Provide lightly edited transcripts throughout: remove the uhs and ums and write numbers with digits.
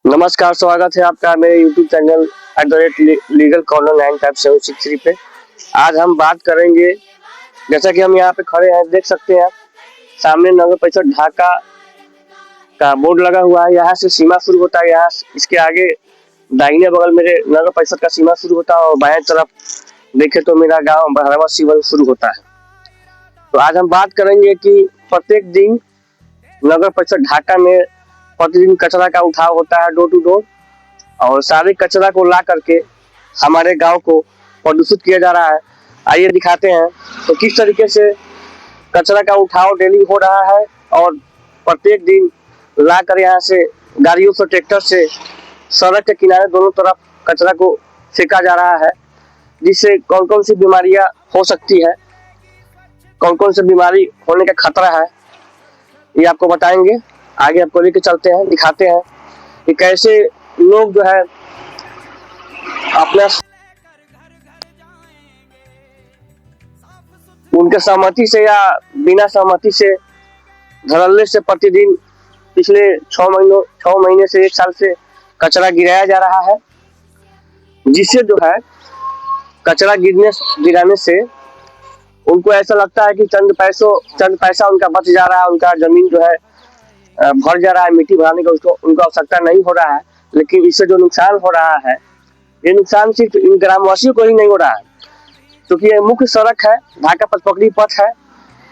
नमस्कार, स्वागत है आपका मेरे YouTube चैनल लीगल कॉर्नर 9573 पे। आज हम बात करेंगे, जैसा कि हम यहाँ पे खड़े हैं, देख सकते हैं सामने नगर परिषद ढाका का बोर्ड लगा हुआ है। यहाँ से सीमा शुरू होता है। यहाँ इसके आगे दाहिने बगल मेरे नगर परिषद का सीमा शुरू होता है और बाएं तरफ देखे तो मेरा गांव बहरावा सिवल शुरू होता है। तो आज हम बात करेंगे कि प्रत्येक दिन नगर परिषद ढाका में प्रतिदिन कचरा का उठाव होता है डोर टू डोर, और सारे कचरा को ला करके हमारे गांव को प्रदूषित किया जा रहा है। आइए दिखाते हैं तो किस तरीके से कचरा का उठाव डेली हो रहा है और प्रत्येक दिन ला कर यहाँ से गाड़ियों से, ट्रैक्टर से सड़क के किनारे दोनों तरफ कचरा को फेंका जा रहा है, जिससे कौन कौन सी बीमारियां हो सकती है, कौन कौन सी बीमारी होने का खतरा है, ये आपको बताएंगे। आगे आपको लेके चलते हैं, दिखाते हैं कि कैसे लोग जो है अपना उनके सहमति से या बिना सहमति से धड़ल्ले से प्रतिदिन पिछले 6 महीने से 1 साल से कचरा गिराया जा रहा है, जिससे जो है कचरा गिराने से उनको ऐसा लगता है कि चंद पैसा उनका बच जा रहा है, उनका जमीन जो है भर जा रहा है, मिट्टी भराने का उनको आवश्यकता नहीं हो रहा है। लेकिन इससे जो नुकसान हो रहा है, ये नुकसान सिर्फ इन ग्रामवासियों को ही नहीं हो रहा है, क्योंकि ये मुख्य सड़क है, ढाका पचपकड़ी पथ है,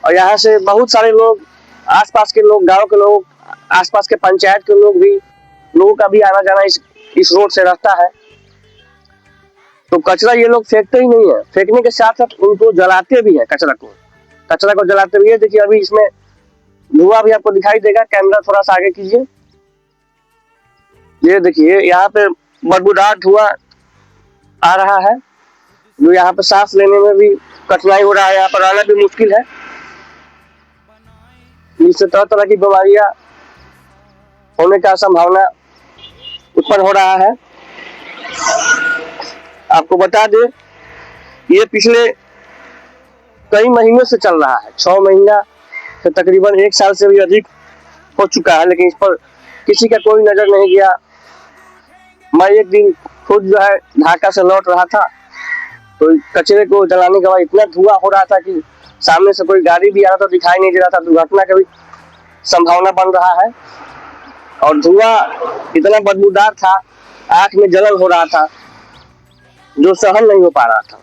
और यहाँ से बहुत सारे लोग, आसपास के लोग, गांव के लोग, आसपास के पंचायत के लोगों का भी आना जाना इस रोड से रहता है। तो कचरा ये लोग फेंकते ही नहीं है, फेंकने के साथ साथ उनको जलाते भी है। कचरा को जलाते भी है। देखिए अभी इसमें धुआं भी आपको दिखाई देगा। कैमरा थोड़ा सा आगे कीजिए। ये देखिए यहाँ पे बदबूदार धुआं आ रहा है, जो यहाँ पे सांस लेने में भी कठिनाई हो रहा है, यहाँ पर रहना भी मुश्किल है, जिससे तरह तरह की बीमारियां होने का संभावना उत्पन्न हो रहा है। आपको बता दें, ये पिछले कई महीनों से चल रहा है, 6 महीना से तकरीबन 1 साल से भी अधिक हो चुका है, लेकिन इस पर किसी का कोई नजर नहीं गया। मैं एक दिन खुद जो है ढाका से लौट रहा था, तो कचरे को जलाने के बाद इतना धुआं हो रहा था कि सामने से कोई गाड़ी भी आ रहा था, दिखाई नहीं दे रहा था। दुर्घटना का भी संभावना बन रहा है, और धुआं इतना बदबूदार था, आंख में जलन हो रहा था, जो सहन नहीं हो पा रहा था।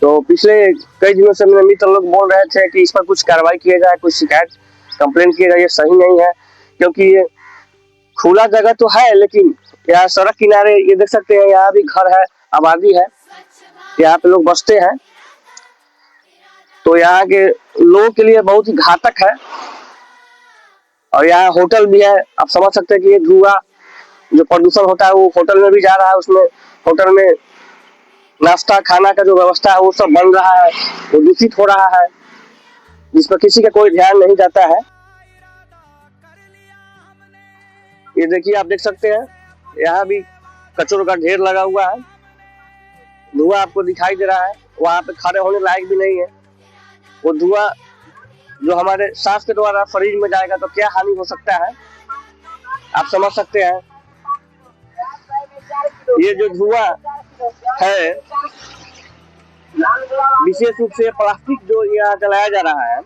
तो पिछले कई दिनों से मेरे मित्र लोग बोल रहे थे कि इस पर कुछ कार्रवाई किया जाए, कुछ शिकायत कंप्लेंट किया जाए। ये सही नहीं है, क्योंकि ये खुला जगह तो है, लेकिन यहाँ सड़क किनारे ये देख सकते हैं, यहाँ भी घर है, आबादी है, यहाँ पे लोग बसते हैं। तो यहाँ के लोगों के लिए बहुत ही घातक है, और यहाँ होटल भी है। आप समझ सकते हैं कि ये धुआं जो प्रदूषण होता है वो होटल में भी जा रहा है, उसमें होटल में नाश्ता खाना का जो व्यवस्था है वो सब बन रहा है, वो दूषित हो रहा है, जिस पर किसी का कोई ध्यान नहीं जाता है। ये देखिए, आप देख सकते हैं यहाँ भी कचरों का ढेर लगा हुआ है, धुआं आपको दिखाई दे रहा है, वहां पे खड़े होने लायक भी नहीं है। वो धुआं जो हमारे सांस के द्वारा शरीर में जाएगा तो क्या हानि हो सकता है, आप समझ सकते हैं। ये जो धुआं है, विशेष रूप से प्लास्टिक जो यहाँ जलाया जा रहा है,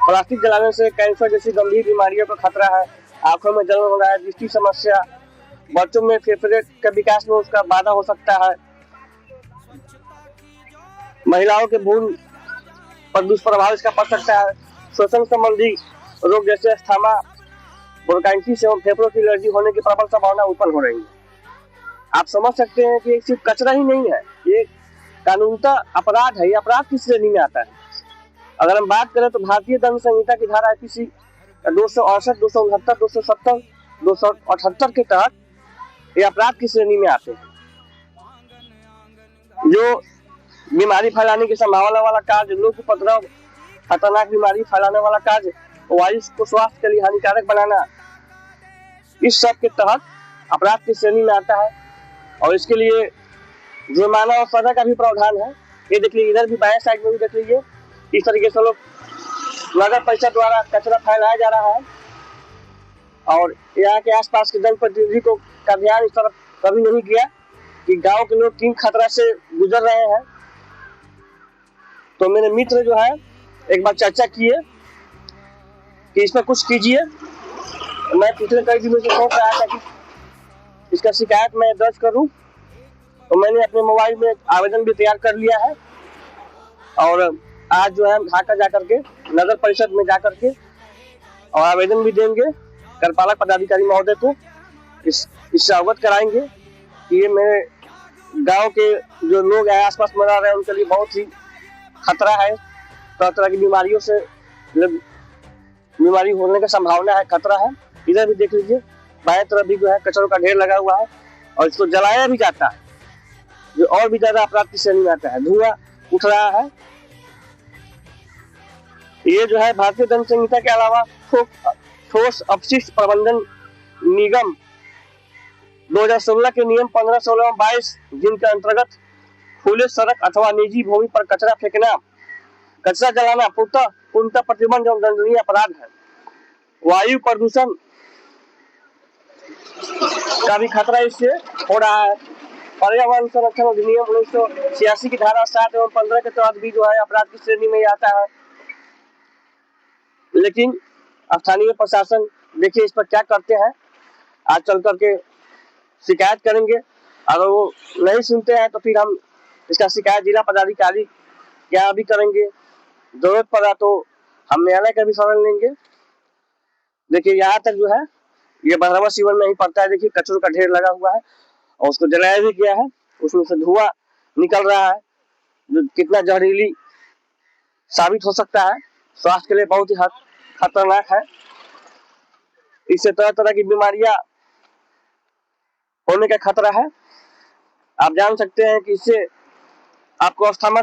प्लास्टिक जलाने से कैंसर जैसी गंभीर बीमारियों का खतरा है, आंखों में जलन हो रहा है, दृष्टि समस्या, बच्चों में फेफड़े के विकास में उसका बाधा हो सकता है, महिलाओं के भ्रूण पर दुष्प्रभाव इसका पड़ सकता है, श्वसन संबंधी रोग जैसे अस्थमा, ब्रोंकाइटिस एवं फेफड़ों की एलर्जी होने की प्रबल संभावना उत्पन्न हो रही है। आप समझ सकते हैं कि सिर्फ कचरा ही नहीं है, ये कानूनतः अपराध है। ये अपराध किस श्रेणी में आता है? अगर हम बात करें तो भारतीय दंड संहिता की धारा IPC 268, 269, 270, 278 के तहत ये अपराध की श्रेणी में आते हैं। जो बीमारी फैलाने की संभावना वाला कार्य, लोक उपद्रव, खतरनाक बीमारी फैलाने वाला कार्य, वायु को स्वास्थ्य के लिए हानिकारक बनाना, इस सब के तहत अपराध की श्रेणी में आता है, और इसके लिए जुर्माना और सजा का भी प्रावधान है। ये देख लीजिए, इधर भी बाएं साइड में भी देख लीजिए, इस तरीके से लोग नगर परिषद द्वारा कचरा फैलाया जा रहा है। और यहाँ के आसपास के जनप्रतिनिधि को का ध्यान इस तरफ कभी नहीं किया कि गांव के लोग किन खतरा से गुजर रहे हैं। तो मेरे मित्र जो है एक बार चर्चा किए कि इसमें कुछ कीजिए। मैं पिछले कई दिनों से सोच रहा था कि इसका शिकायत मैं दर्ज करूं, तो मैंने अपने मोबाइल में आवेदन भी तैयार कर लिया है और आज जो है ढाका जाकर के नगर परिषद में जाकर के और आवेदन भी देंगे। कार्यपालक पदाधिकारी महोदय को इससे अवगत कराएंगे कि ये मेरे गांव के जो लोग हैं आसपास में रह रहे हैं उनके लिए बहुत ही खतरा है। तरह तरह की बीमारियों से बीमारी होने का संभावना है, खतरा है। इधर भी देख लीजिए, बाएं तरफ भी जो है कचरों का ढेर लगा हुआ है और इसको जलाया भी जाता है, जो और भी ज्यादा अपराध की श्रेणी में आता है। धुआं उठ रहा है। ये जो है भारतीय दंड संहिता के अलावा ठोस अपशिष्ट प्रबंधन निगम 2016 के नियम 15, 16 और 22 जिनके अंतर्गत खुले सड़क अथवा निजी भूमि पर कचरा फेंकना, कचरा जलाना पूर्णतः प्रतिबंध एवं दंडनीय अपराध है। वायु प्रदूषण का भी खतरा इससे हो रहा है। पर्यावरण संरक्षण अधिनियम 1986 की धारा 7 एवं 15 के तहत भी जो है अपराध की श्रेणी में आता है। लेकिन स्थानीय प्रशासन देखिए इस पर क्या करते हैं। आज चल करके शिकायत करेंगे, अगर वो नहीं सुनते हैं तो फिर हम इसका शिकायत जिला पदाधिकारी क्या भी करेंगे। जरूरत पड़ा तो हम न्यायालय का भी शरण लेंगे। देखिए यहाँ तक जो है ये बहरावा सीवन में ही पड़ता है। देखिए कचरों का ढेर लगा हुआ है और उसको जलाया भी गया है, उसमें से धुआं निकल रहा है जो कितना जहरीली साबित हो सकता है, स्वास्थ्य के लिए बहुत ही खतरनाक है। इससे तरह तरह की बीमारियां होने का खतरा है। आप जान सकते हैं कि इससे आपको अस्थमा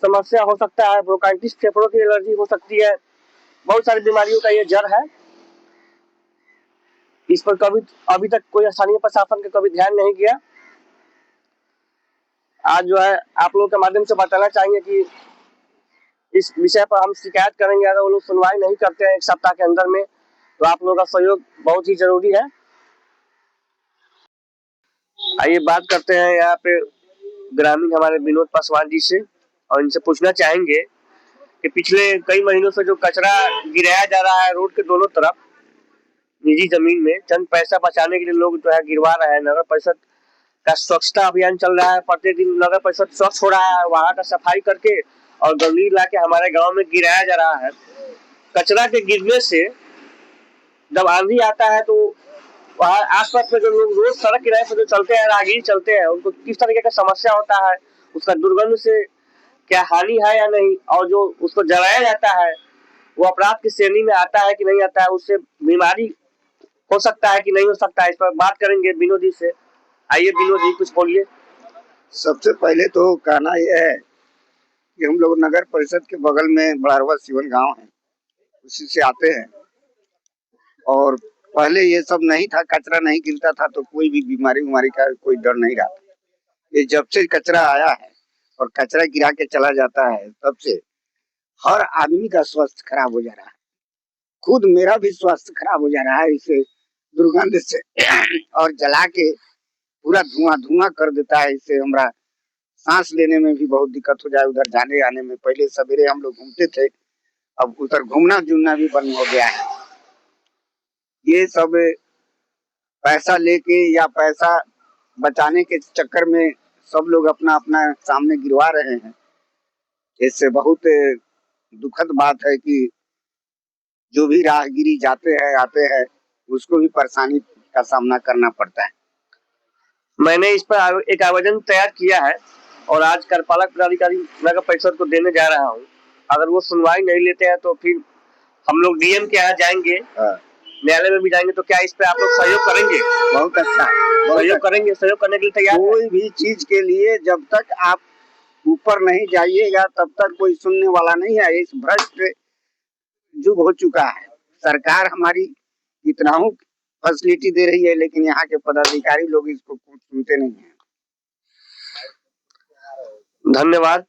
समस्या हो सकता है, ब्रोंकाइटिस, फेफड़ों की एलर्जी हो सकती है। बहुत सारी बीमारियों का ये जड़ है। इस पर कभी अभी तक कोई स्थानीय प्रशासन का कभी ध्यान नहीं किया। आज जो है आप लोगों के माध्यम से बताना चाहेंगे कि इस विषय पर हम शिकायत करेंगे। अगर वो लोग सुनवाई नहीं करते हैं 1 सप्ताह के अंदर में, तो आप लोगों का सहयोग बहुत ही जरूरी है। आइए बात करते हैं यहाँ पे ग्रामीण हमारे विनोद पासवान जी से और इनसे पूछना चाहेंगे कि पिछले कई महीनों से जो कचरा गिराया जा रहा है रोड के दोनों तरफ निजी जमीन में, चंद पैसा बचाने के लिए लोग जो है गिरवा रहे हैं। नगर परिषद का स्वच्छता अभियान चल रहा है, प्रतिदिन नगर परिषद स्वच्छ हो रहा है, वहां का सफाई करके और गंदगी ला के हमारे गाँव में गिराया जा रहा है। कचरा के गिरने से जब आंधी आता है तो वहाँ आसपास में जो लोग रोज सड़क किनारे पर जो चलते हैं, राहगीर चलते हैं, उनको किस तरीके का समस्या होता है, उसका दुर्गंध से क्या हानि है या नहीं, और जो उसको जलाया जाता है वो अपराध की श्रेणी में आता है कि नहीं आता है, उससे बीमारी हो सकता है कि नहीं हो सकता है। इस पर बात करेंगे विनोद जी से। आइए विनोद जी कुछ बोलिए। सबसे पहले तो कहना यह है कि हम लोग नगर परिषद के बगल में बड़ारवा सीवन गांव है, उसी से आते हैं और पहले ये सब नहीं था, कचरा नहीं गिरता था तो कोई भी बीमारी का कोई डर नहीं रहा था। ये जब से कचरा आया है और कचरा गिरा के चला जाता है तब से हर आदमी का स्वास्थ्य खराब हो जा रहा है। खुद मेरा भी स्वास्थ्य खराब हो जा रहा है इसे दुर्गंध से और जला के पूरा धुआं कर देता है। इससे हमारा सांस लेने में भी बहुत दिक्कत हो जाए। उधर जाने आने में पहले सवेरे हम लोग घूमते थे, अब उधर घूमना जुमना भी बंद हो गया है। ये सब पैसा लेके या पैसा बचाने के चक्कर में सब लोग अपना अपना सामने गिरवा रहे हैं। इससे बहुत दुखद बात है कि जो भी राहगीरी जाते हैं आते हैं उसको भी परेशानी का सामना करना पड़ता है। मैंने इस पर एक आवेदन तैयार किया है और आज कार्यपालक पदाधिकारी नगर परिषद को देने जा रहा हूँ। अगर वो सुनवाई नहीं लेते हैं तो फिर हम लोग डीएम के यहाँ जाएंगे, न्यायालय में भी जाएंगे। तो क्या इस पे आप लोग सहयोग करेंगे? बहुत अच्छा, सहयोग करेंगे। सहयोग करने के लिए तैयार। कोई भी चीज के लिए जब तक आप ऊपर नहीं जाइएगा तब तक कोई सुनने वाला नहीं है। इस भ्रष्ट युग हो चुका है। सरकार हमारी इतना फैसिलिटी दे रही है लेकिन यहाँ के पदाधिकारी लोग इसको कुछ सुनते नहीं है। धन्यवाद।